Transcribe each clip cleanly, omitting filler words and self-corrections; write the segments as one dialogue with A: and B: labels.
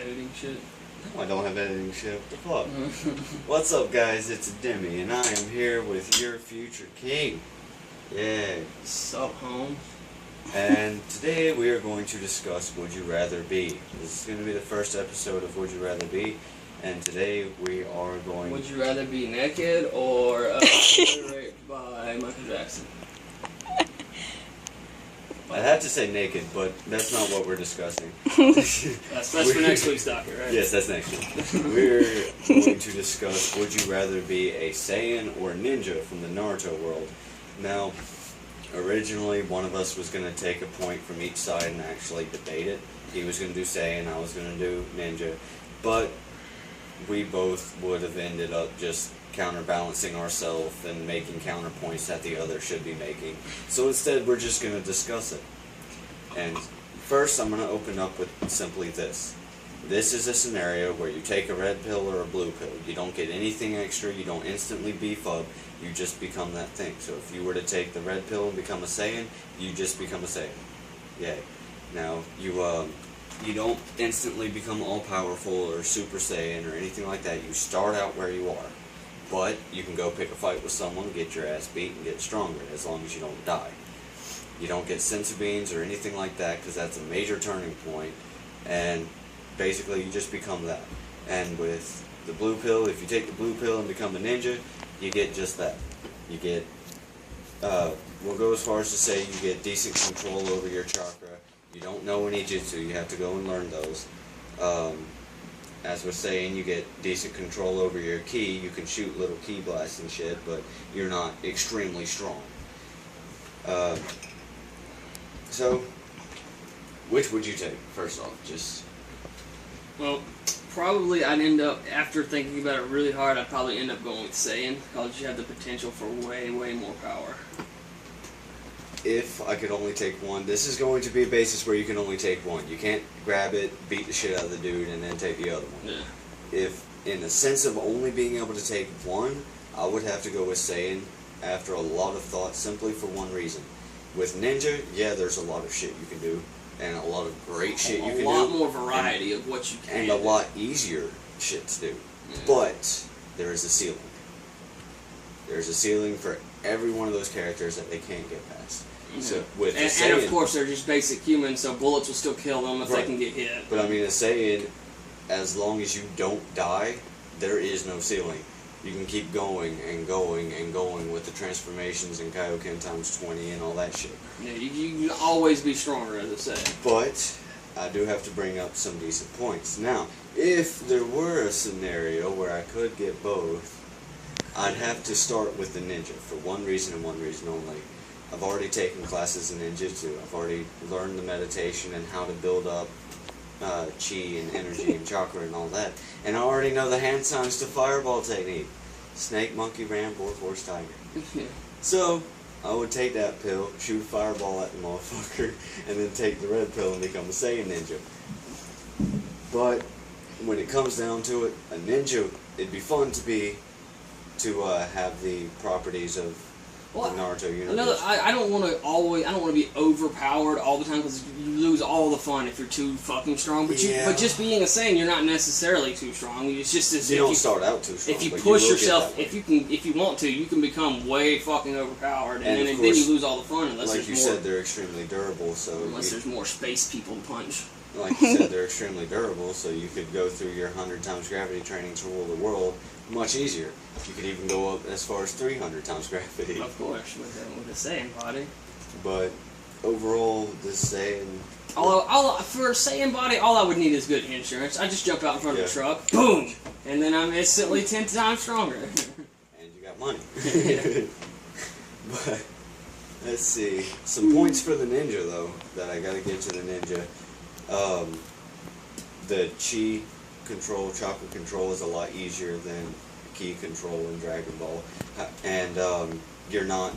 A: editing shit.
B: I don't have editing shit. What the fuck? What's up, guys? ItsADemi, and I am here with your future king. Yeah.
A: Sup, home?
B: And today we are going to discuss Would You Rather Be. This is going to be the first episode of Would You Rather Be, and today we are going.
A: Would you rather be naked or raped by Michael Jackson?
B: I have to say naked, but that's not what we're discussing.
A: That's for next week's docket, right?
B: Yes, that's next week. We're going to discuss Would you rather be a Saiyan or a ninja from the Naruto world. Now, originally one of us was going to take a point from each side and actually debate it. He was going to do Saiyan, I was going to do ninja. But we both would have ended up just counterbalancing ourselves and making counterpoints that the other should be making. So instead, we're just going to discuss it. And first, I'm going to open up with simply this. This is a scenario where you take a red pill or a blue pill. You don't get anything extra. You don't instantly beef up. You just become that thing. So if you were to take the red pill and become a Saiyan, you just become a Saiyan. Yay. Now, you don't instantly become all-powerful or Super Saiyan or anything like that. You start out where you are. But you can go pick a fight with someone, get your ass beat, and get stronger, as long as you don't die. You don't get senzu beans or anything like that, because that's a major turning point, and basically you just become that. And with the blue pill, if you take the blue pill and become a ninja, you get just that. You get, we'll go as far as to say you get decent control over your chakra. You don't know any jutsu, you have to go and learn those. As we're saying, you get decent control over your ki. You can shoot little ki blasts and shit, but you're not extremely strong. So, which would you take, first off? Just...
A: Well, probably I'd end up, after thinking about it really hard, I'd probably end up going with Saiyan, because you have the potential for way, way more power.
B: If I could only take one, this is going to be a basis where you can only take one. You can't grab it, beat the shit out of the dude, and then take the other one.
A: Yeah.
B: If, in the sense of only being able to take one, I would have to go with Saiyan after a lot of thought, simply for one reason. With Ninja, yeah, there's a lot of shit you can do, and a lot of great shit you can do.
A: A lot more variety of what you can
B: and
A: do.
B: a lot easier shit to do.
A: Yeah.
B: But there is a ceiling. There's a ceiling for every one of those characters that they can't get past. So with
A: and of course they're just basic humans, so bullets will still kill them if they can get hit.
B: But I mean, a Saiyan, as long as you don't die, there is no ceiling. You can keep going and going and going with the transformations and Kaioken times 20 and all that shit.
A: Yeah, you can always be stronger, as I say.
B: But I do have to bring up some decent points. Now, if there were a scenario where I could get both, I'd have to start with the ninja for one reason and one reason only. I've already taken classes in ninjutsu. I've already learned the meditation and how to build up chi and energy and chakra and all that. And I already know the hand signs to fireball technique. Snake, monkey, ram, boar, horse, tiger. So, I would take that pill, shoot a fireball at the motherfucker, and then take the red pill and become a Saiyan ninja. But, when it comes down to it, a ninja, it'd be fun to have the properties of the Naruto universe.
A: I don't want to be overpowered all the time, because you lose all the fun if you're too fucking strong. But but just being a Saiyan, you're not necessarily too strong. It's just as
B: you don't start out too strong.
A: If you push yourself, if you want to, you can become way fucking overpowered, and then you lose all the fun unless
B: like
A: there's
B: you
A: more.
B: said, they're extremely durable. So
A: unless there's more space people to punch.
B: Like you said, they're extremely durable, so you could go through your 100 times gravity training to rule the world much easier. You could even go up as far as 300 times gravity.
A: Of course, with the Saiyan body.
B: But overall, the Saiyan...
A: For a Saiyan body, all I would need is good insurance. I just jump out in front of the truck, boom, and then I'm instantly 10 times stronger.
B: And you got money. But, let's see. Some points for the ninja, though, that I gotta give to the ninja. The chi control, chakra control is a lot easier than ki control in Dragon Ball. And you're not,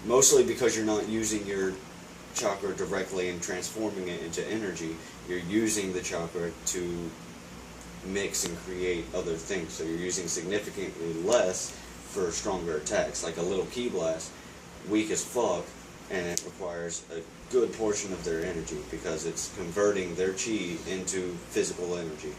B: mostly because you're not using your chakra directly and transforming it into energy, you're using the chakra to mix and create other things. So you're using significantly less for stronger attacks. Like a little ki blast, weak as fuck, and it requires a good portion of their energy because it's converting their chi into physical energy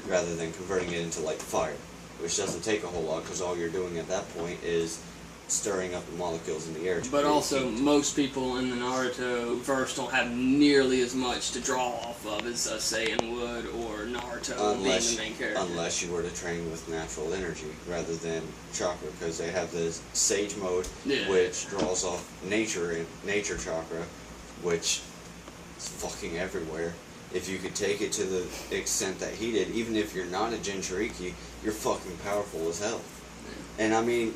B: rather than converting it into like fire, which doesn't take a whole lot because all you're doing at that point is stirring up the molecules in the air.
A: But also, most people in the Naruto verse don't have nearly as much to draw off of as a Saiyan would, or Naruto being the main character.
B: Unless you were to train with natural energy rather than chakra, because they have the Sage mode, which draws off nature and nature chakra, which is fucking everywhere. If you could take it to the extent that he did, even if you're not a Jinchuriki, you're fucking powerful as hell. And I mean,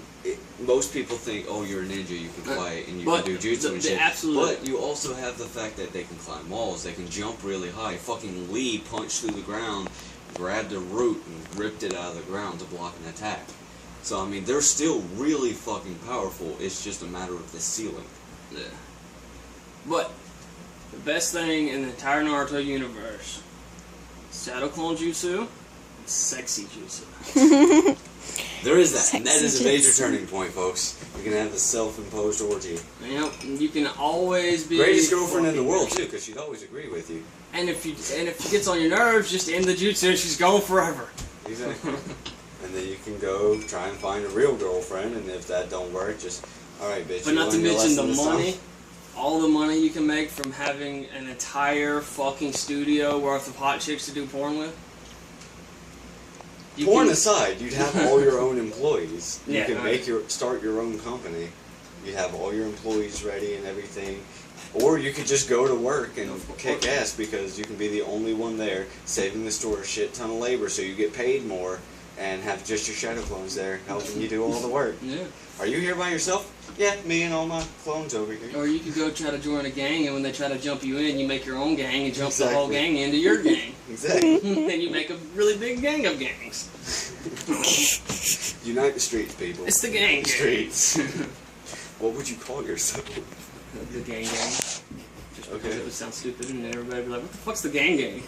B: most people think, oh, you're a ninja, you can fight and you can do jutsu and shit. But you also have the fact that they can climb walls, they can jump really high. Fucking Lee punched through the ground, grabbed a root and ripped it out of the ground to block an attack. So I mean, they're still really fucking powerful. It's just a matter of the ceiling.
A: Yeah. But the best thing in the entire Naruto universe, Shadow Clone Jutsu, sexy jutsu.
B: There is that, and that is a major turning point, folks. You can have the self-imposed orgy.
A: Yep, you can always be
B: greatest girlfriend in the world too, because she'd always agree with you.
A: And if she gets on your nerves, just end the jutsu, and she's gone forever.
B: Exactly. And then you can go try and find a real girlfriend, and if that don't work, just alright, bitch.
A: But not to mention the money, all the money you can make from having an entire fucking studio worth of hot chicks to do porn with.
B: Porn aside, you'd have all your own employees. You can start your own company. You'd have all your employees ready and everything. Or you could just go to work and kick ass because you can be the only one there, saving the store a shit ton of labor so you get paid more and have just your shadow clones there helping you do all the work.
A: Yeah.
B: Are you here by yourself? Yeah, me and all my clones over here.
A: Or you could go try to join a gang, and when they try to jump you in, you make your own gang and jump the whole gang into your gang.
B: Exactly.
A: Then you make a really big gang of gangs.
B: Unite the streets, people.
A: It's the gang
B: streets. What would you call yourself?
A: The gang gang. Just because it would sound stupid, and everybody would be like, what the fuck's the gang gang?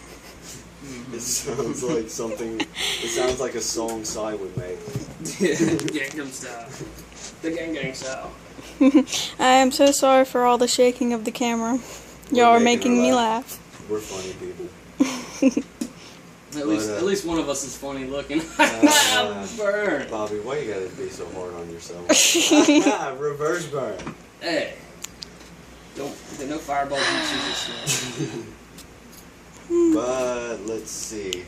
B: It sounds like something. It sounds like a song Sai would make.
A: Yeah, Gangnam Style. The gang gang style.
C: I am so sorry for all the shaking of the camera. Y'all are making me laugh.
B: We're funny people.
A: At least one of us is funny looking. Burn.
B: Bobby, why you gotta be so hard on yourself? Reverse burn.
A: Hey. There's no fireball jutsu.
B: But let's see.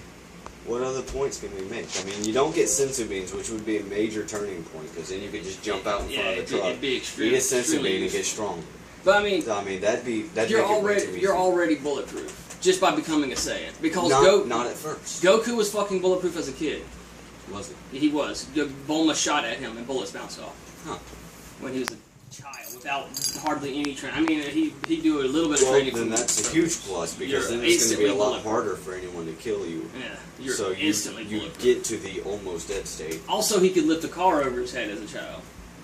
B: What other points can we make? I mean, you don't get sensu beans, which would be a major turning point, because then you could just jump out in front of the truck.
A: It'd be extreme.
B: You get sensu bean and get strong.
A: But I mean,
B: that'd
A: you're already bulletproof just by becoming a Saiyan. Because
B: not at first.
A: Goku was fucking bulletproof as a kid.
B: Was he?
A: He was. Bulma shot at him and bullets bounced off.
B: Huh.
A: When he was a child, without hardly any training. I mean, he do a little bit of training.
B: Then that's a huge plus, because then it's going to be a lot harder for anyone to kill you.
A: Yeah, you're instantly bulletproof.
B: You get to the almost dead state.
A: Also, he could lift a car over his head as a child,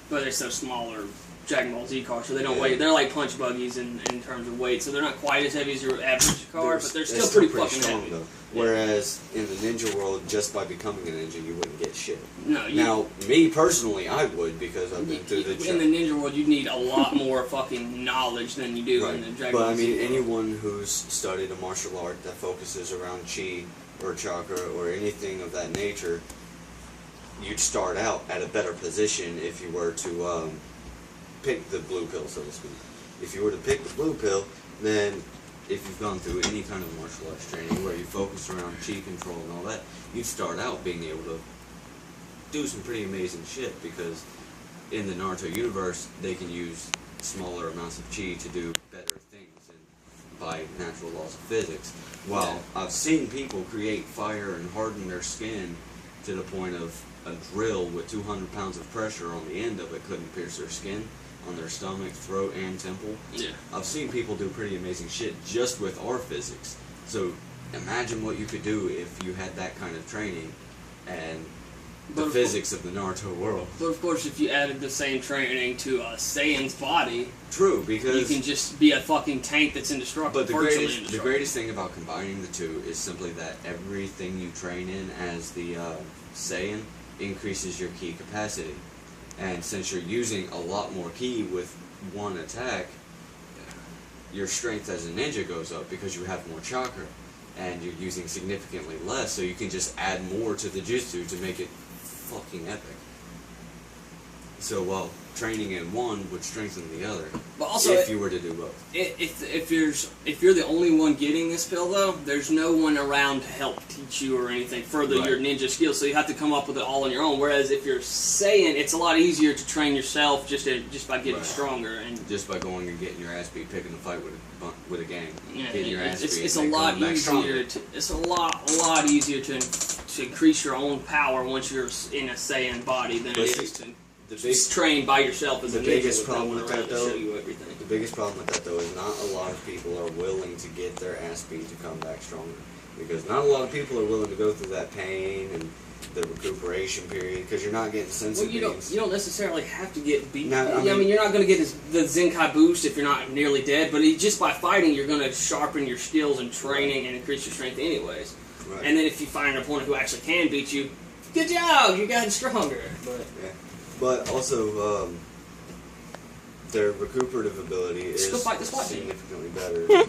A: but they're so smaller Dragon Ball Z cars, so they don't weigh. They're like punch buggies in terms of weight, so they're not quite as heavy as your average car, but they're still pretty fucking
B: strong,
A: heavy.
B: Though. Whereas in the ninja world, just by becoming a ninja, you wouldn't get shit.
A: No.
B: Now, me personally, I would, because I've been through the.
A: In the ninja world, you need a lot more fucking knowledge than you do in the Dragon Ball Z.
B: But I mean, anyone who's studied a martial art that focuses around chi or chakra or anything of that nature, you'd start out at a better position if you were to pick the blue pill, so to speak. If you were to pick the blue pill, then if you've gone through any kind of martial arts training where you focus around chi control and all that, you'd start out being able to do some pretty amazing shit, because in the Naruto universe, they can use smaller amounts of chi to do better things and by natural laws of physics. While I've seen people create fire and harden their skin to the point of a drill with 200 pounds of pressure on the end of it couldn't pierce their skin, on their stomach, throat, and temple.
A: Yeah.
B: I've seen people do pretty amazing shit just with our physics. So imagine what you could do if you had that kind of training and the physics of the Naruto world.
A: But of course, if you added the same training to a Saiyan's body,
B: true, because
A: you can just be a fucking tank that's indestructible.
B: But the greatest thing about combining the two is simply that everything you train in as the Saiyan increases your ki capacity. And since you're using a lot more ki with one attack, your strength as a ninja goes up because you have more chakra, and you're using significantly less, so you can just add more to the jutsu to make it fucking epic. So while training in one would strengthen the other,
A: but also
B: if you were to do both.
A: If you're the only one getting this pill though, there's no one around to help teach you or anything further your ninja skills. So you have to come up with it all on your own. Whereas if you're Saiyan, it's a lot easier to train yourself just by getting stronger and
B: just by going and getting your ass beat, picking a fight with a gang.
A: Yeah,
B: getting your ass beat.
A: It's a lot easier. It's a lot easier to increase your own power once you're in a Saiyan body than it is to. Just train by yourself as a ninja. The biggest problem with that, though,
B: the biggest problem with that, though, is not a lot of people are willing to get their ass beat to come back stronger. Because not a lot of people are willing to go through that pain and the recuperation period, because you're not getting sensitive.
A: Well, you don't necessarily have to get beat. No, I mean, you're not going to get the Zenkai boost if you're not nearly dead, but just by fighting, you're going to sharpen your skills and training and increase your strength anyways. Right. And then if you find an opponent who actually can beat you, good job, you got stronger. But
B: yeah. But also, their recuperative ability is significantly better.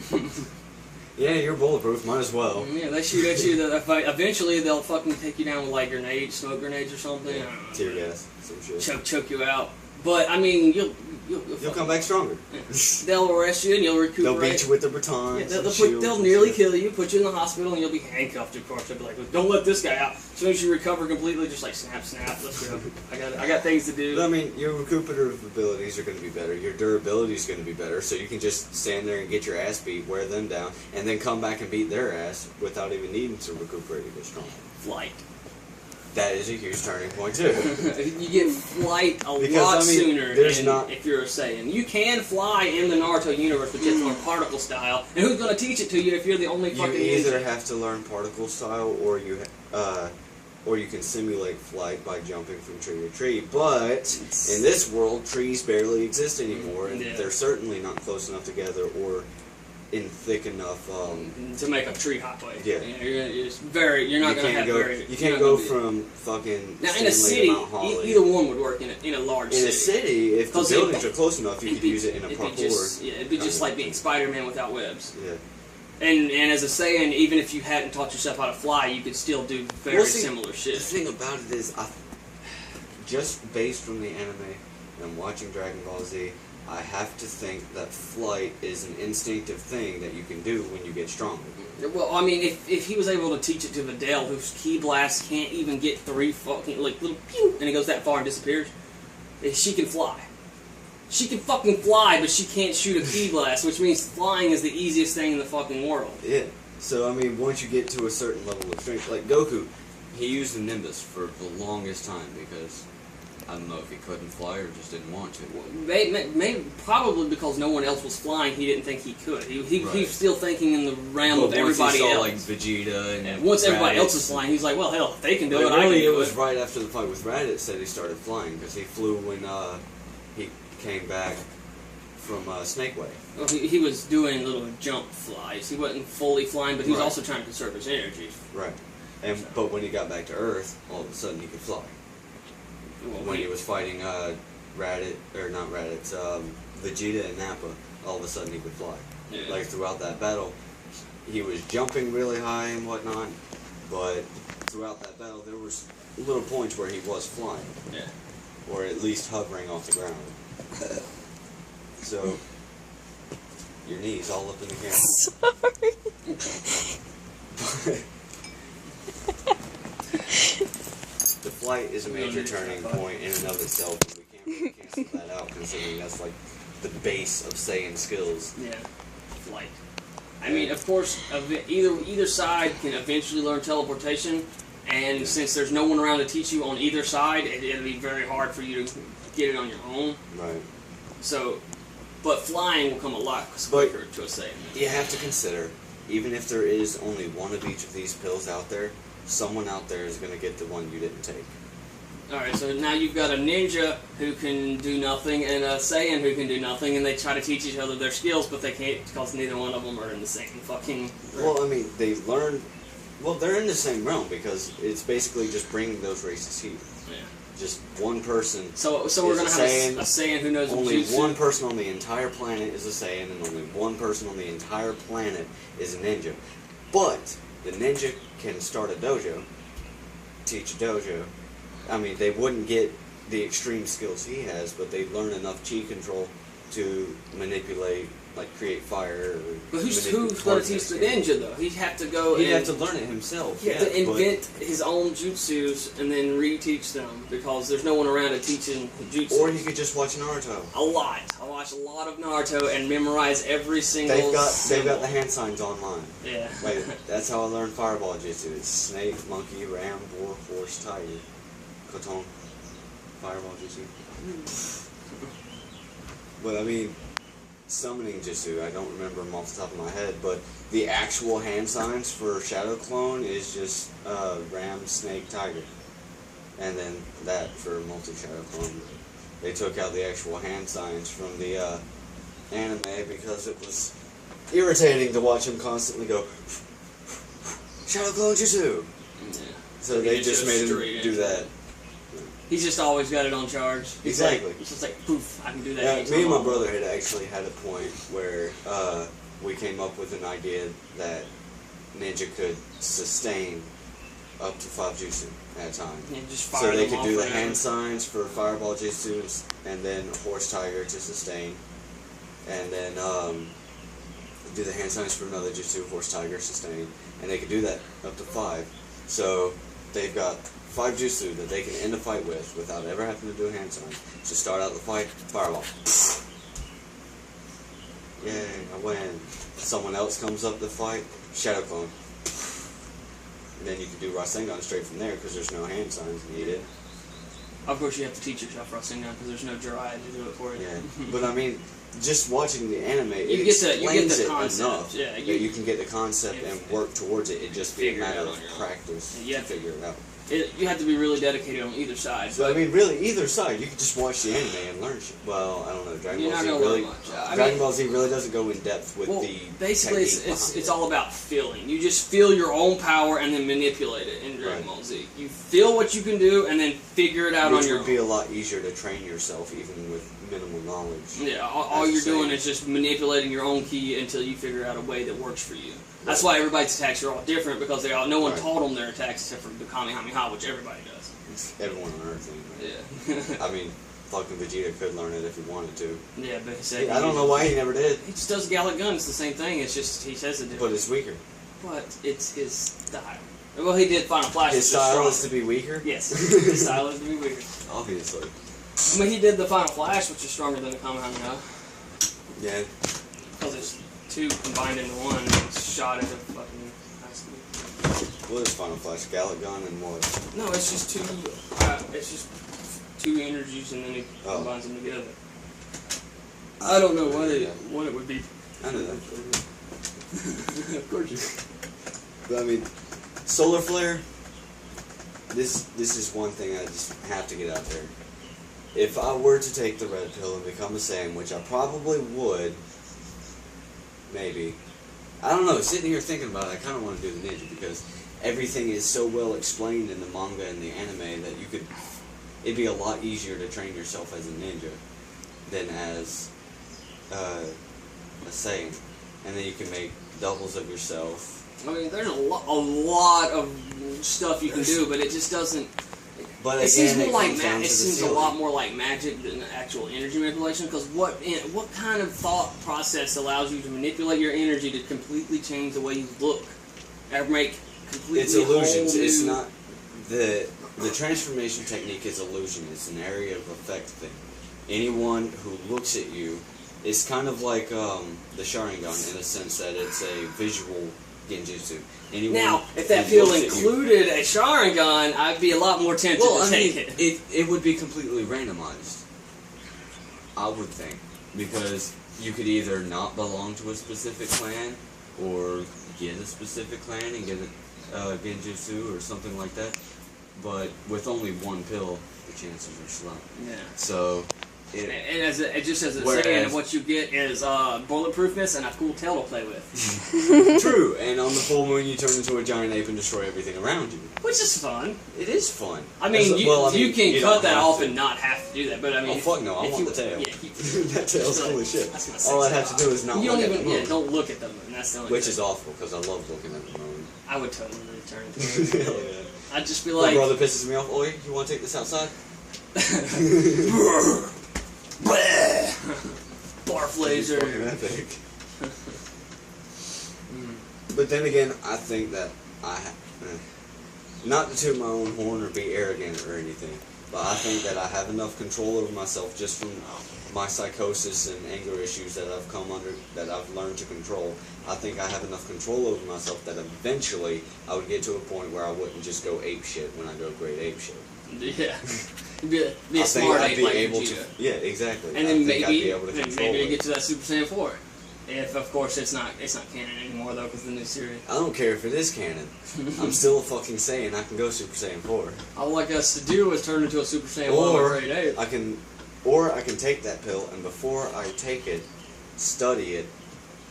B: Yeah, you're bulletproof. Might as well.
A: Yeah, they shoot at you. Eventually, they'll fucking take you down with like grenades, smoke grenades or something.
B: Yeah, tear gas, some shit.
A: Choke you out. But I mean, you'll
B: come back stronger.
A: Yeah. They'll arrest you and you'll recuperate.
B: They'll beat you with their batons.
A: Yeah, they'll nearly kill you, put you in the hospital, and you'll be handcuffed. Of course, they'll be like, "Don't let this guy out." As soon as you recover completely, just like snap, let's go. I got things to do.
B: But, I mean, your recuperative abilities are going to be better. Your durability is going to be better. So you can just stand there and get your ass beat, wear them down, and then come back and beat their ass without even needing to recuperate and get stronger.
A: Flight.
B: That is a huge turning point too.
A: You get flight a lot sooner if you're a Saiyan. You can fly in the Naruto universe, but you have to learn particle style. And who's going to teach it to you if you're the only fucking
B: You either have to learn particle style, or you can simulate flight by jumping from tree to tree. But in this world, trees barely exist anymore, and they're certainly not close enough together or in thick enough
A: to make a tree hopway.
B: Yeah,
A: you're not going to have very.
B: You can't go from fucking.
A: Now in a city, either one would work in a large city.
B: In a city, if the buildings are close enough, you could use it in a parkour.
A: It'd be just like being Spider-Man without webs.
B: Yeah.
A: And as a Saiyan, even if you hadn't taught yourself how to fly, you could still do very similar shit.
B: The thing about it is, just based from the anime and watching Dragon Ball Z, I have to think that flight is an instinctive thing that you can do when you get stronger.
A: Well, I mean, if he was able to teach it to Videl, whose ki blast can't even get 3 fucking, like, little pew, and it goes that far and disappears, she can fly. She can fucking fly, but she can't shoot a ki blast, which means flying is the easiest thing in the fucking world.
B: Yeah. So, I mean, once you get to a certain level of strength, like Goku, he used the Nimbus for the longest time because I don't know if he couldn't fly or just didn't want to.
A: Maybe probably because no one else was flying, he didn't think he could. He was still thinking in the realm of everybody else.
B: Once he saw, like, Vegeta and
A: once everybody else was flying, he's like, well, hell, if they can do it,
B: I can do it.
A: It
B: was right after the fight with Raditz that he started flying, because he flew when he came back from Snake Way.
A: Well, he was doing little jump flies. He wasn't fully flying, but he was also trying to conserve his energy.
B: Right. But when he got back to Earth, all of a sudden he could fly. Well, when he was fighting Vegeta and Nappa, all of a sudden he could fly. Yeah. Like throughout that battle, he was jumping really high and whatnot, but throughout that battle there was little points where he was flying.
A: Yeah.
B: Or at least hovering off the ground. So, your knees all up in the camera.
C: Sorry.
B: The flight is a major turning point in and of itself, and we can't really cancel that out considering that's like the base of Saiyan skills.
A: Yeah, flight. I mean, of course, either side can eventually learn teleportation, and since there's no one around to teach you on either side, it'll be very hard for you to get it on your own.
B: Right.
A: So, but flying will come a lot quicker to a Saiyan.
B: You have to consider, even if there is only one of each of these pills out there, someone out there is going to get the one you didn't take.
A: Alright, so now you've got a ninja who can do nothing and a Saiyan who can do nothing, and they try to teach each other their skills, but they can't because neither one of them are in the same fucking...
B: Well, I mean, they learn... Well, they're in the same realm because it's basically just bringing those races here.
A: Yeah.
B: just one person.
A: So we're gonna have a Saiyan who knows
B: only
A: jutsu.
B: one person on the entire planet is a Saiyan, and only one person on the entire planet is a ninja. But the ninja can start a dojo, teach a dojo. I mean, they wouldn't get the extreme skills he has, but they learn enough chi control to manipulate, like create fire.
A: But who's going to teach the ninja though? He'd have to go.
B: He'd have to learn it himself.
A: He'd have to invent his own jutsus and then reteach them because there's no one around to teach him jutsu.
B: Or he could just watch Naruto.
A: A lot. I watch a lot of Naruto and memorize every single.
B: They've got the hand signs online.
A: Yeah.
B: Wait, that's how I learned fireball jutsu. It's snake, monkey, ram, boar, horse, tiger, koton. Fireball jutsu. But I mean, summoning jutsu, I don't remember them off the top of my head, but the actual hand signs for Shadow Clone is just ram, snake, tiger. And then that for multi-Shadow Clone. They took out the actual hand signs from the anime because it was irritating to watch him constantly go Shadow Clone jutsu.
A: Yeah.
B: So they just made him do that.
A: He's just always got it on charge.
B: Exactly.
A: It's just like, poof, I can do that.
B: Yeah, me and my brother had actually had a point where we came up with an idea that ninja could sustain up to 5 jutsu at a time.
A: Yeah, just
B: so they could do the
A: forever.
B: hand signs for fireball jutsu, and then horse tiger to sustain, and then do the hand signs for another jutsu, horse tiger, sustain, and they could do that up to 5. So they've got 5 jutsu that they can end a fight with without ever having to do a hand sign. So start out the fight, fireball. Yay, I win. Someone else comes up the fight, Shadow Clone. And then you can do Rasengan straight from there because there's no hand signs needed.
A: Of course, you have to teach yourself Rasengan because there's no Jiraiya to do it for you.
B: Yeah, but I mean, just watching the anime,
A: you get the concept.
B: Enough
A: yeah,
B: that you can get the concept and work towards it. It just be a matter of practice to figure it out.
A: You have to be really dedicated on either side.
B: So I mean, really, either side, you can just watch the anime and learn shit. Well, I don't know. Dragon Ball Z really doesn't go in depth with the
A: basically it's all about feeling. You just feel your own power and then manipulate it in Dragon Ball Z. You feel what you can do and then figure it out on your own.
B: Which would be a lot easier to train yourself even with minimal knowledge.
A: Yeah, all you're doing is just manipulating your own ki until you figure out a way that works for you. That's why everybody's attacks are all different because no one taught them their attacks except for the Kamehameha, which everybody does.
B: It's everyone on Earth anyway.
A: Yeah.
B: I mean, fucking Vegeta could learn it if he wanted to.
A: Yeah, but he said
B: I don't know why he never did.
A: He just does Gallic Gun. It's the same thing. It's just he says it different.
B: But it's weaker.
A: But it's his style. Well, he did Final Flash.
B: His style is to be weaker?
A: Yes. His style is to be weaker.
B: Obviously.
A: I mean, he did the Final Flash, which is stronger than the Kamehameha.
B: Yeah.
A: Because it's 2 combined into 1 and it's shot at a fucking high speed.
B: What is Final Flash? Gallic Gun and what?
A: No, it's just 2. It's just 2 energies and then he combines them together. I don't know what it would be.
B: I know that.
A: Of course you.
B: But I mean, solar flare. This is one thing I just have to get out there. If I were to take the red pill and become a Saiyan, which I probably would, maybe. I don't know, sitting here thinking about it, I kind of want to do the ninja because everything is so well explained in the manga and the anime that it'd be a lot easier to train yourself as a ninja than as a Saiyan. And then you can make doubles of yourself.
A: I mean, there's a lot of stuff you can do, but it just doesn't...
B: But
A: it seems more like it seems a lot more like magic than actual energy manipulation. Because what kind of thought process allows you to manipulate your energy to completely change the way you look, or make completely?
B: It's illusions. It's not the transformation technique is illusion. It's an area of effect thing. Anyone who looks at you, it's kind of like the Sharingan in a sense that it's a visual genjutsu.
A: Now, if that pill included a Sharingan, I'd be a lot more tempted to take it.
B: It would be completely randomized, I would think, because you could either not belong to a specific clan, or get a specific clan and get a genjutsu or something like that. But with only one pill, the chances are slim.
A: Yeah.
B: So,
A: And just as a Saiyan, what you get is bulletproofness and a cool tail to play with.
B: True, and on the full moon you turn into a giant ape and destroy everything around you.
A: Which is fun.
B: It is fun.
A: I mean, you can cut that off and not have to do that, but I mean...
B: Oh, fuck no, I want the tail.
A: Yeah,
B: that tail's cool as shit. All I'd have to do is not look at the moon.
A: Yeah, don't look at the moon, that's the only
B: Which
A: thing.
B: is awful, because I love looking at the moon.
A: I would totally return to it.
B: Hell yeah.
A: I'd just be like...
B: My brother pisses me off. Oi, you want to take this outside?
A: Barf laser.
B: But then again, I think that not to toot my own horn or be arrogant or anything, but I think that I have enough control over myself just from my psychosis and anger issues that I've come under, that I've learned to control. I think I have enough control over myself that eventually I would get to a point where I wouldn't just go ape shit when I go great ape shit.
A: Yeah. Be a smart ape like Vegeta.
B: Yeah, exactly.
A: And then
B: maybe
A: get to that Super Saiyan 4. If, of course, it's not canon anymore, though, because the new series.
B: I don't care if it is canon. I'm still a fucking Saiyan. I can go Super Saiyan 4.
A: All I like us to do is turn into a Super Saiyan 1 or grade 8.
B: I can take that pill, and before I take it, study it,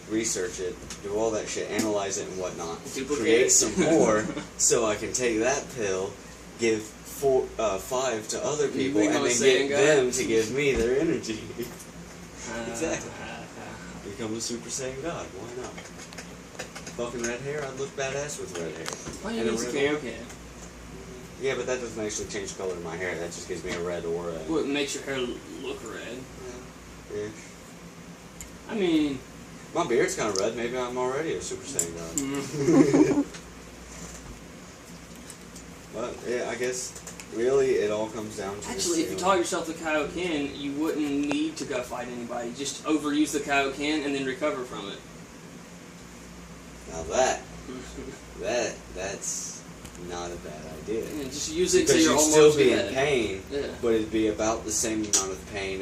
B: research it, do all that shit, analyze it and whatnot, create some more, so I can take that pill, give 5 to other people, and then get them to give me their energy. Exactly. Become a Super Saiyan God. Why not? Fucking red hair, I'd look badass with red hair.
A: Why you use a can?
B: Yeah, but that doesn't actually change the color of my hair. That just gives me a red aura.
A: Well, it makes your hair look red.
B: Yeah.
A: I mean...
B: My beard's kind of red. Maybe I'm already a Super Saiyan God. But, yeah, I guess... Really, it all comes down to...
A: Actually, if you taught yourself the Kaioken, you wouldn't need to go fight anybody. Just overuse the Kaioken and then recover from it.
B: Now that's not a bad idea.
A: Yeah, just use it until you're almost
B: still be
A: dead.
B: in pain,
A: yeah.
B: But it'd be about the same amount of pain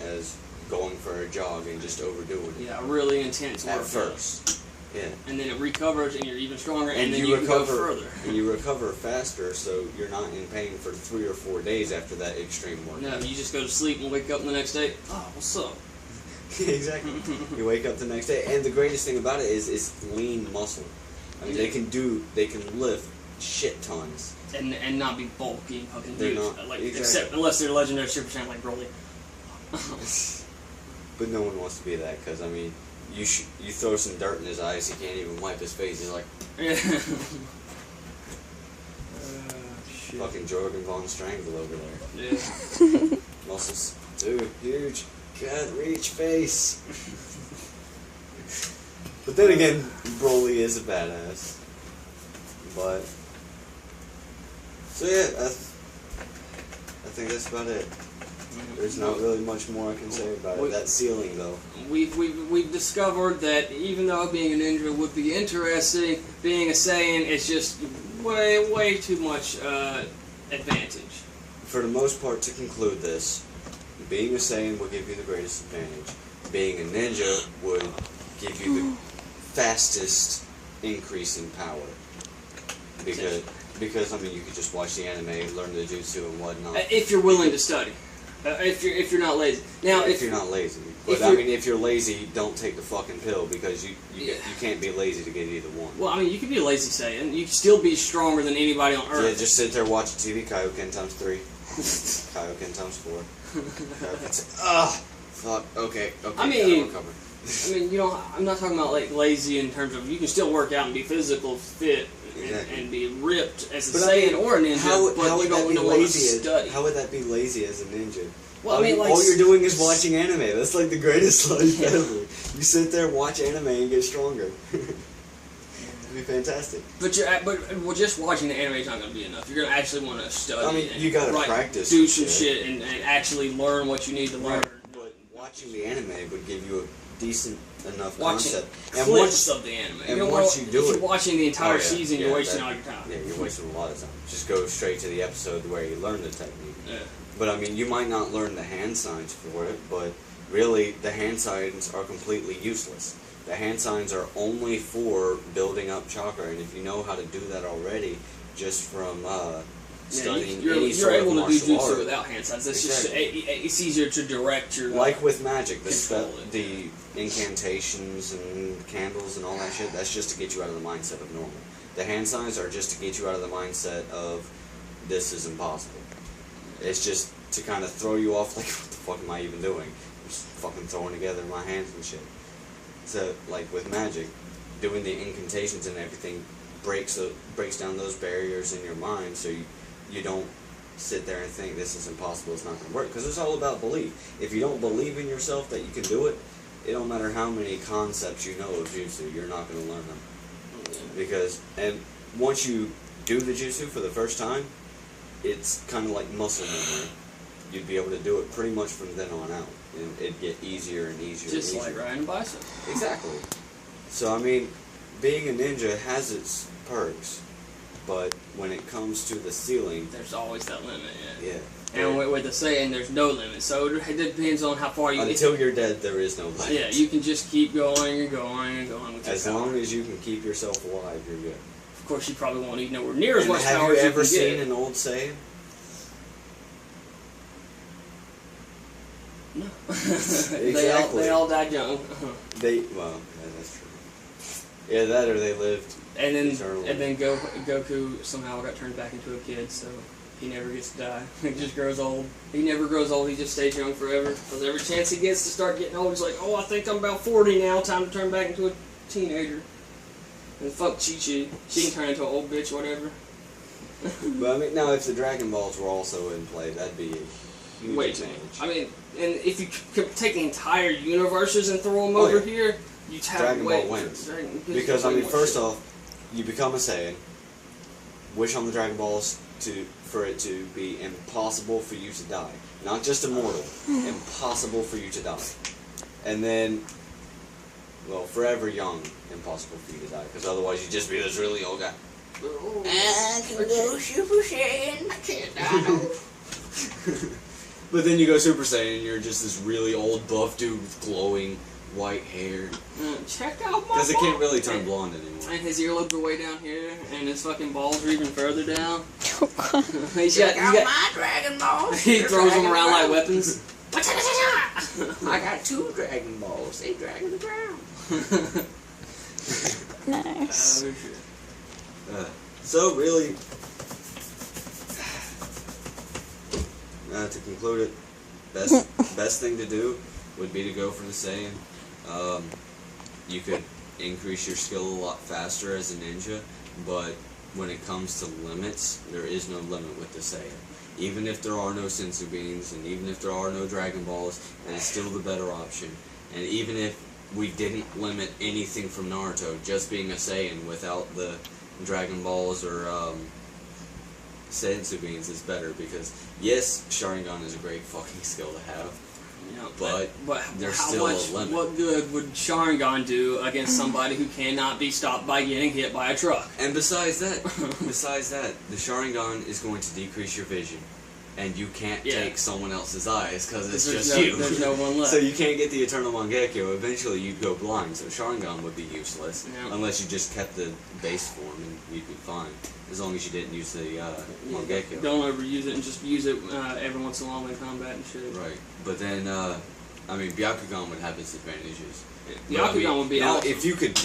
B: as going for a jog and just overdoing it.
A: Yeah, a really intense workout.
B: At first. Yeah.
A: And then it recovers and you're even stronger and then you can go further.
B: And you recover faster, so you're not in pain for 3 or 4 days after that extreme workout.
A: No, you just go to sleep and wake up the next day. Oh, what's up?
B: Exactly. You wake up the next day, and the greatest thing about it is it's lean muscle. I mean, they can lift shit tons.
A: And not be bulky and fucking huge.
B: Exactly.
A: Except unless they're legendary Super Saiyan like Broly.
B: But no one wants to be that, because I mean, you throw some dirt in his eyes, he can't even wipe his face. He's like, fucking Jorgen Von Strangle over there.
A: Yeah.
B: Muscles, dude, huge. God, reach face. But then again, Broly is a badass. But so yeah, I think that's about it. There's not really much more I can say about it. That ceiling, though.
A: We've discovered that even though being a ninja would be interesting, being a Saiyan is just way too much advantage.
B: For the most part, to conclude this, being a Saiyan would give you the greatest advantage. Being a ninja would give you the fastest increase in power. Because I mean, you could just watch the anime, learn the jutsu and whatnot.
A: If you're willing to study. If you're not lazy. Now,
B: if you're not lazy. But I mean, if you're lazy, don't take the fucking pill, because you can't be lazy to get either one.
A: Well, I mean, you could be a lazy Saiyan. You can still be stronger than anybody on Earth.
B: Yeah, just sit there watching TV. Kaioken times 3. Kaioken times 4. Fuck. Okay.
A: I mean, I'm not talking about like lazy in terms of you can still work out and be physical fit and be ripped as a Saiyan or a ninja. How would that be lazy?
B: How would that be lazy as a ninja?
A: Well, I mean, like,
B: all you're doing is watching anime. That's like the greatest life ever. You sit there, watch anime, and get stronger. It'd be fantastic.
A: But just watching the anime is not going to be enough. You're going to actually want to study.
B: I mean, you got to practice.
A: Do some shit and actually learn what you need to learn.
B: But watching the anime would give you a decent enough
A: concept.
B: And
A: clips of the anime.
B: And once you do it,
A: if you're watching the entire season, you're wasting all your time.
B: Yeah, you're wasting a lot of time. Just go straight to the episode where you learn the technique.
A: Yeah.
B: But I mean, you might not learn the hand signs for it, but really, the hand signs are completely useless. The hand signs are only for building up chakra, and if you know how to do that already, just from studying
A: you're able to do jutsu without hand signs. That's
B: exactly.
A: just it's easier to direct your
B: like with magic, the incantations and candles and all that shit. That's just to get you out of the mindset of normal. The hand signs are just to get you out of the mindset of this is impossible. It's just to kind of throw you off. Like, what the fuck am I even doing? I'm just fucking throwing together my hands and shit. So, like with magic, doing the incantations and everything breaks down those barriers in your mind, so you don't sit there and think this is impossible, it's not going to work, because it's all about belief. If you don't believe in yourself that you can do it, it don't matter how many concepts you know of jutsu, you're not going to learn them. Because, and once you do the jutsu for the first time, it's kind of like muscle memory. You'd be able to do it pretty much from then on out, and it'd get easier and easier.
A: Just
B: and easier.
A: like riding a bicycle.
B: Exactly. So I mean, being a ninja has its perks, but when it comes to the ceiling,
A: there's always that limit.
B: Yeah.
A: And with the Saiyan, there's no limit. So it depends on how far you.
B: Until you're dead, there is no limit.
A: Yeah, you can just keep going and going and going with your
B: as long as you can keep yourself alive, you're good.
A: Of course, you probably won't need nowhere near as much
B: power.
A: Have you
B: ever seen an old Saiyan?
A: No.
B: Exactly.
A: They all died young.
B: Well, that's true. Yeah, that or they lived.
A: And then Goku somehow got turned back into a kid, so he never gets to die. He just grows old. He never grows old. He just stays young forever. Because every chance he gets to start getting old, he's like, oh, I think I'm about 40 now. Time to turn back into a teenager. And fuck Chi-Chi. She can turn into an old bitch or whatever.
B: But I mean, now if the Dragon Balls were also in play, that'd be a huge advantage.
A: I mean, and if you could take the entire universes and throw them over here, you'd have
B: Dragon Ball wins. Because I mean, first off, you become a Saiyan, wish on the Dragon Balls for it to be impossible for you to die. Not just immortal, impossible for you to die. And then, well, forever young, impossible for you to die. Because otherwise you'd just be this really old guy.
D: I can go Super Saiyan, I can't die.
B: But then you go Super Saiyan and you're just this really old buff dude with glowing white hair.
A: Check out my
B: because it can't really turn blonde anymore.
A: And his earlobes are way down here, and his fucking balls are even further down.
D: Check out my Dragon Balls.
A: He throws them around like weapons.
D: I got 2 Dragon Balls. They drag the ground.
C: Nice.
A: Oh, shit.
B: So really, to conclude it, best thing to do would be to go for the Saiyan. You could increase your skill a lot faster as a ninja, but when it comes to limits, there is no limit with the Saiyan. Even if there are no sensu beans, and even if there are no Dragon Balls, it is still the better option. And even if we didn't limit anything from Naruto, just being a Saiyan without the Dragon Balls or sensu beans is better, because yes, Sharingan is a great fucking skill to have.
A: Yeah,
B: but there's still a limit.
A: What good would Sharingan do against somebody who cannot be stopped by getting hit by a truck?
B: And besides that, the Sharingan is going to decrease your vision, and you can't take someone else's eyes because it's just you.
A: There's no one left.
B: So you can't get the Eternal Mangekyo. Eventually, you'd go blind. So Sharingan would be useless unless you just kept the base form, and you'd be fine as long as you didn't use the Mangekyo.
A: Don't overuse it, and just use it every once in a while in combat and shit.
B: Right, but then I mean, Byakugan would have its advantages.
A: Byakugan would be awesome.
B: If you could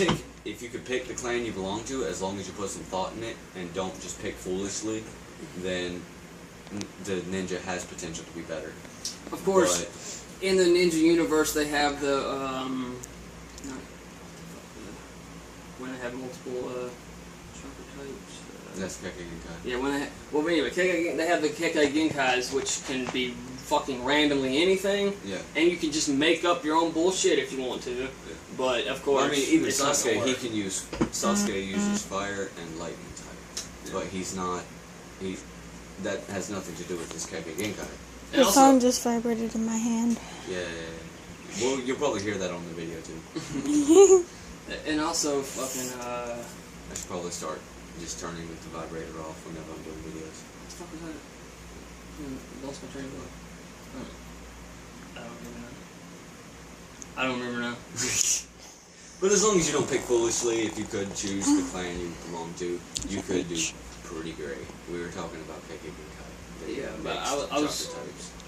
B: pick the clan you belong to, as long as you put some thought in it and don't just pick foolishly, then the ninja has potential to be better.
A: Of course, in the ninja universe, they have the when they have multiple chakra types.
B: That's Kekkei Genkai.
A: Yeah, when anyway, they have the Kekkei Genkais, which can be fucking randomly anything.
B: Yeah.
A: And you can just make up your own bullshit if you want to. Yeah. But of course,
B: I mean, even Sasuke, Sasuke uses fire and lightning type, but he's not. That has nothing to do with his Kekkei Genkai.
C: The phone just vibrated in my hand.
B: Yeah. Well, you'll probably hear that on the video too.
A: And also, fucking.
B: I should probably start just turning the vibrator off whenever I'm doing videos.
A: What the fuck was that? Lost my train of thought. I don't remember now. But
B: as long as you don't pick foolishly, if you could choose the clan you belong to, you could do pretty great. We were talking about cake and kite.
A: Yeah, but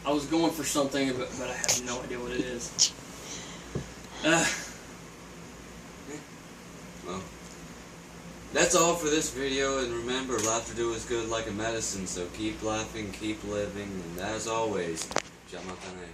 A: I was going for something, but I have no idea what it is.
B: Well, that's all for this video, and remember, laughter is good like a medicine, so keep laughing, keep living, and as always, Jamatane.